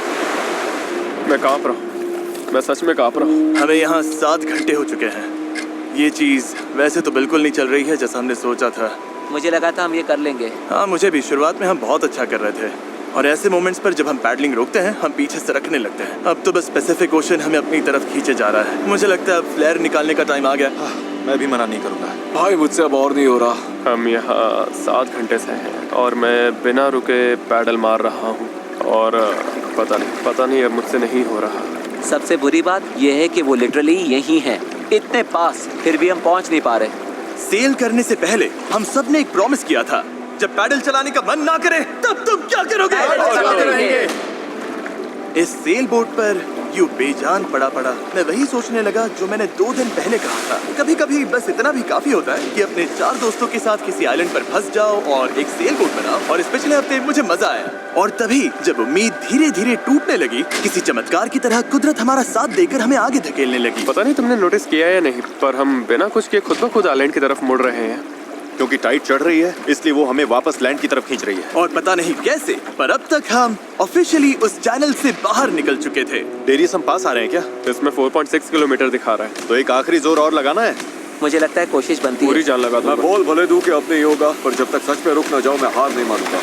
Speaker 5: मैं कांप रहा हूँ, मैं सच में कांप रहा हूँ।
Speaker 1: हमें यहाँ 7 घंटे हो चुके हैं। ये चीज वैसे तो बिल्कुल नहीं चल रही है जैसा हमने सोचा था,
Speaker 3: मुझे लगा था हम ये कर लेंगे।
Speaker 1: हाँ, मुझे भी। शुरुआत में हम बहुत अच्छा कर रहे थे और ऐसे मोमेंट्स पर जब हम पैडलिंग रोकते हैं हम पीछे सरकने लगते हैं। अब तो बस पैसिफिक ओशन हमें अपनी तरफ खींचे जा रहा है। मुझे लगता है अब फ्लेयर निकालने का टाइम आ गया।
Speaker 4: मैं भी मना नहीं करूंगा।
Speaker 2: भाई मुझसे अब और नहीं हो रहा।
Speaker 5: हम यहाँ 7 घंटे से हैं और मैं बिना रुके पैडल मार रहा हूँ और पता नहीं अब मुझसे नहीं हो रहा।
Speaker 3: सबसे बुरी बात यह है कि वो लिटरली यहीं है, इतने पास, फिर भी हम पहुंच नहीं पा रहे।
Speaker 1: सेल करने से पहले हम सब ने एक प्रॉमिस किया था, जब पैडल चलाने का मन ना करे तब तुम क्या करोगे?
Speaker 3: चलाते रहेंगे।
Speaker 1: इस सेल बोट पर यूं बेजान पड़ा मैं वही सोचने लगा जो मैंने 2 दिन पहले कहा था। कभी कभी बस इतना भी काफी होता है कि अपने 4 दोस्तों के साथ किसी आइलैंड पर फंस जाओ और एक सेल बोट बनाओ। और इस पिछले हफ्ते मुझे मजा आया। और तभी जब उम्मीद धीरे धीरे टूटने लगी, किसी चमत्कार की तरह कुदरत हमारा साथ देकर हमें आगे धकेलने लगी।
Speaker 5: पता नहीं तुमने नोटिस किया या नहीं, पर हम बिना कुछ किए खुद ब खुद आइलैंड की तरफ मुड़ रहे हैं।
Speaker 4: क्योंकि टाइड चढ़ रही है इसलिए वो हमें वापस लैंड की तरफ खींच रही है।
Speaker 1: और पता नहीं कैसे, पर अब तक हम ऑफिशियली उस चैनल से बाहर निकल चुके थे।
Speaker 4: डेरियस हम पास आ रहे हैं क्या?
Speaker 5: इसमें 4.6 किलोमीटर दिखा रहा है।
Speaker 4: तो एक आखिरी जोर और लगाना है।
Speaker 3: मुझे लगता है कोशिश बनती
Speaker 5: पूरी
Speaker 3: है।
Speaker 5: जान लगा
Speaker 2: मैं
Speaker 5: दूंगा।
Speaker 2: बोल भले दूं कि अब नहीं होगा, पर जब तक सच में रुक ना जाओ मैं हार नहीं मानूंगा।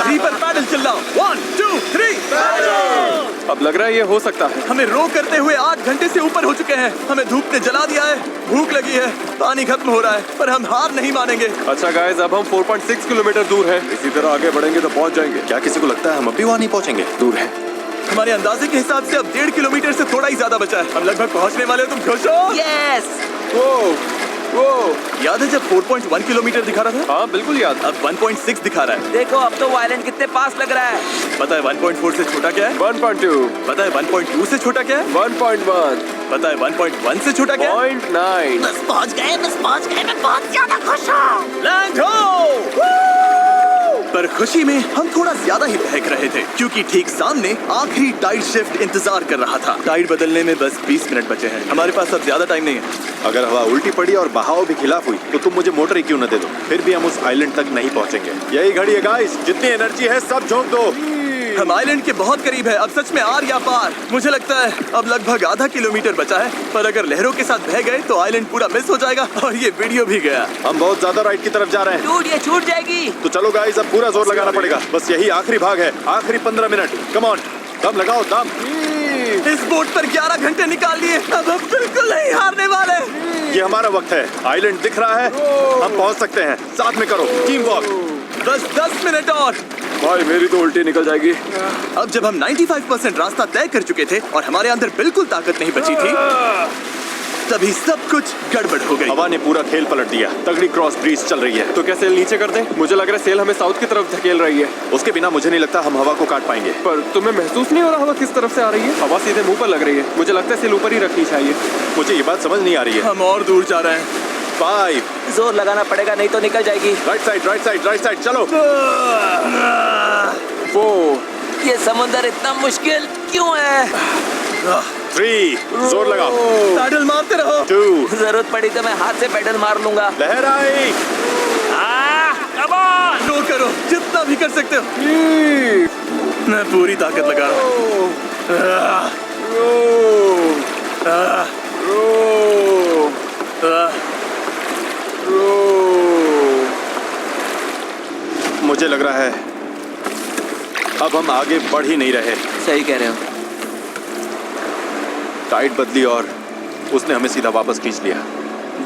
Speaker 1: 3 पर पैडल चिल्लाओ। 1 2 3।
Speaker 5: अब लग रहा है ये हो सकता है।
Speaker 1: हमें रो करते हुए 8 घंटे से ऊपर हो चुके हैं। हमें धूप ने जला दिया है, भूख लगी है, पानी खत्म हो रहा है, पर हम हार नहीं मानेंगे।
Speaker 5: अच्छा गाइस, अब हम 4.6 किलोमीटर दूर हैं।
Speaker 2: इसी तरह आगे बढ़ेंगे तो पहुंच जाएंगे।
Speaker 4: क्या किसी को लगता है हम अभी वहाँ नहीं पहुँचेंगे?
Speaker 5: दूर है।
Speaker 1: हमारे अंदाजे के हिसाब से अब 1.5 किलोमीटर से थोड़ा ही ज्यादा बचा है। हम लगभग पहुंचने वाले हो। तुम खुश हो?
Speaker 3: यस।
Speaker 5: वो
Speaker 1: याद है जब 4.1 किलोमीटर दिखा रहा था?
Speaker 5: हाँ बिल्कुल याद।
Speaker 1: अब 1.6 दिखा रहा है।
Speaker 3: देखो अब तो वो आइलैंड कितने पास लग रहा है।
Speaker 1: पता है 1.4 से छोटा क्या है?
Speaker 5: 1.2,
Speaker 1: पता है 1.2 से छोटा क्या है?
Speaker 5: 1.1,
Speaker 1: पता है 1.1 से छोटा क्या है?
Speaker 5: 0.9।
Speaker 6: बस पहुंच गए, मैं बहुत ज्यादा खुश हूँ।
Speaker 1: लैंड हो! पर खुशी में हम थोड़ा ज्यादा ही बहक रहे थे, क्योंकि ठीक सामने आखिरी टाइड शिफ्ट इंतजार कर रहा था। टाइड बदलने में बस 20 मिनट बचे हैं। हमारे पास अब ज्यादा टाइम नहीं है।
Speaker 4: अगर हवा उल्टी पड़ी और बहाव भी खिलाफ हुई तो तुम मुझे मोटर ही क्यों न दे दो, फिर भी हम उस आइलैंड तक नहीं पहुंचेंगे। यही घड़ी है गाइस, जितनी एनर्जी है सब झोंक दो।
Speaker 1: हम आइलैंड के बहुत करीब है। अब सच में आर या पार। मुझे लगता है अब लगभग आधा किलोमीटर बचा है, पर अगर लहरों के साथ बह गए तो आइलैंड पूरा मिस हो जाएगा और ये वीडियो भी गया।
Speaker 4: हम बहुत ज्यादा राइट की तरफ जा रहे हैं।
Speaker 3: डूड ये छूट जाएगी।
Speaker 4: तो चलो गाइस, अब पूरा जोर लगाना पड़ेगा। बस यही आखिरी भाग है, आखिरी 15 मिनट। कम ऑन, दम लगाओ दम।
Speaker 1: इस बोट पर 11 घंटे निकाल लिए। अब हम बिल्कुल नहीं हारने वाले।
Speaker 4: ये हमारा वक्त है। आइलैंड दिख रहा है, हम पहुंच सकते हैं। साथ में करो, टीम वर्क।
Speaker 1: बस 10 मिनट और।
Speaker 2: भाई मेरी तो उल्टी निकल जाएगी।
Speaker 1: अब जब हम 95% रास्ता तय कर चुके थे और हमारे अंदर बिल्कुल ताकत नहीं बची थी, तभी सब कुछ गड़बड़ हो गई।
Speaker 4: हवा ने पूरा खेल पलट दिया। तगड़ी क्रॉस ब्रीज चल रही है।
Speaker 5: तो क्या सेल नीचे कर दें? मुझे लग रहा है सेल हमें साउथ की तरफ धकेल रही है।
Speaker 4: उसके बिना मुझे नहीं लगता हम हवा को काट पाएंगे।
Speaker 5: पर तुम्हें महसूस नहीं हो रहा हवा किस तरफ से आ रही है? हवा सीधे मुंह पर लग रही है। मुझे लगता है सेल ऊपर ही रखनी चाहिए।
Speaker 4: मुझे ये बात समझ नहीं आ रही है।
Speaker 1: हम और दूर जा रहे हैं।
Speaker 4: 5
Speaker 3: जोर लगाना पड़ेगा नहीं तो निकल जाएगी।
Speaker 4: Right side, right side, right side, चलो।
Speaker 5: 4,
Speaker 3: ये समुंदर इतना मुश्किल क्यों है?
Speaker 4: 3, जोर लगाओ।
Speaker 1: पैडल मारते रहो।
Speaker 4: 2,
Speaker 3: जरूरत पड़ी तो मैं हाथ से पेडल मार लूंगा।
Speaker 4: लहर आई।
Speaker 1: रो करो जितना भी कर सकते हो। मैं पूरी ताकत लगा रहा हूँ।
Speaker 4: मुझे लग रहा है अब हम आगे बढ़ ही नहीं रहे।
Speaker 3: सही कह रहे हो।
Speaker 4: टाइड बदली और उसने हमें सीधा वापस खींच लिया।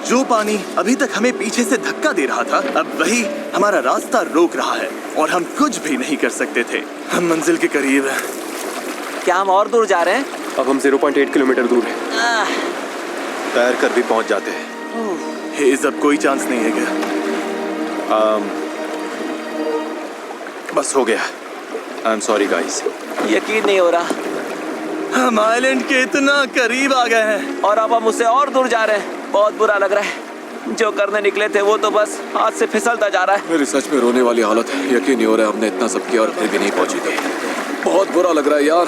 Speaker 1: जो पानी अभी तक हमें पीछे से धक्का दे रहा था, अब वही हमारा रास्ता रोक रहा है और हम कुछ भी नहीं कर सकते थे। हम मंजिल के करीब हैं।
Speaker 3: क्या हम और दूर जा रहे हैं?
Speaker 5: अब हम 0.8 किलोमीटर दूर हैं।
Speaker 4: तैर कर भी पहुंच जाते हैं।
Speaker 1: हेज, अब कोई चांस नहीं है क्या?
Speaker 4: बस हो गया। I am sorry guys.
Speaker 3: यकीन नहीं हो रहा।
Speaker 1: हम आइलैंड के इतना करीब आ गए हैं
Speaker 3: और अब हम उससे और दूर जा रहे हैं। बहुत बुरा लग रहा है। जो करने निकले थे वो तो बस हाथ से फिसलता जा रहा है।
Speaker 2: मेरी सच में रोने वाली हालत है। यकीन नहीं हो रहा है हमने इतना सब किया और फिर भी नहीं पहुंची थी। बहुत बुरा लग रहा है यार।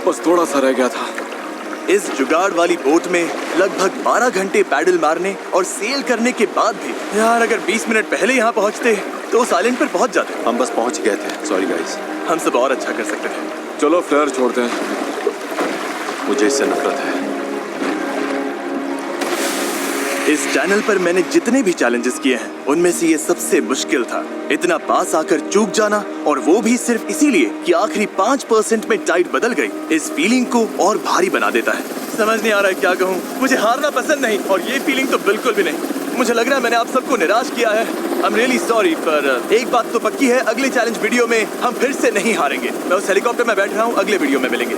Speaker 2: बस थोड़ा सा रह गया था।
Speaker 1: इस जुगाड़ वाली बोट में लगभग 12 घंटे पैडल मारने और सेल करने के बाद भी यार, अगर 20 मिनट पहले यहाँ पहुँचते तो उस आइलैंड पर पहुँच जाते।
Speaker 4: हम बस पहुंच गए थे। Sorry guys.
Speaker 1: हम सब और अच्छा कर सकते थे।
Speaker 2: चलो फ्लेयर छोड़ते हैं।
Speaker 4: मुझे इससे नफरत है।
Speaker 1: इस चैनल पर मैंने जितने भी चैलेंजेस किए हैं उनमें से ये सबसे मुश्किल था। इतना पास आकर चूक जाना, और वो भी सिर्फ इसीलिए कि आखिरी 5% में टाइट बदल गई, इस फीलिंग को और भारी बना देता है। समझ नहीं आ रहा है क्या कहूँ। मुझे हारना पसंद नहीं, और ये फीलिंग तो बिल्कुल भी नहीं। मुझे लग रहा है मैंने आप सबको निराश किया है। I'm really sorry, पर एक बात तो पक्की है, अगले चैलेंज वीडियो में हम फिर से नहीं हारेंगे। मैं उस हेलीकॉप्टर में बैठ रहा हूँ, अगले वीडियो में मिलेंगे।